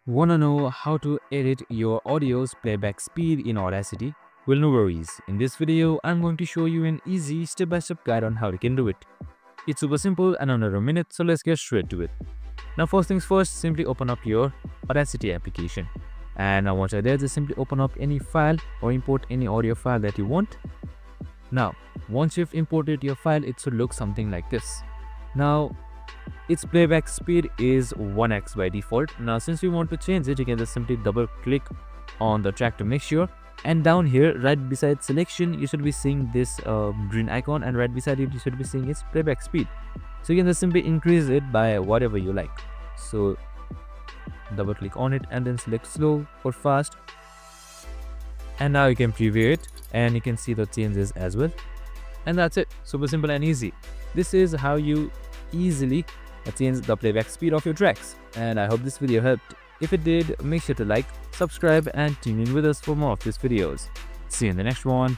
Wanna know how to edit your audio's playback speed in Audacity? Well, no worries. In this video, I'm going to show you an easy step-by-step guide on how you can do it. It's super simple and under a minute, so let's get straight to it. Now, first things first, simply open up your Audacity application. And now once you're there, just simply open up any file or import any audio file that you want. Now, once you've imported your file, it should look something like this. Now, its playback speed is 1x by default. Now, since we want to change it, you can just simply double click on the track to make sure. And down here, right beside selection, you should be seeing this green icon, and right beside it, you should be seeing its playback speed. So you can just simply increase it by whatever you like. So double click on it and then select slow or fast. And now you can preview it and you can see the changes as well. And that's it. Super simple and easy. This is how you easily change the playback speed of your tracks. And I hope this video helped. If it did, make sure to like, subscribe and tune in with us for more of these videos. See you in the next one.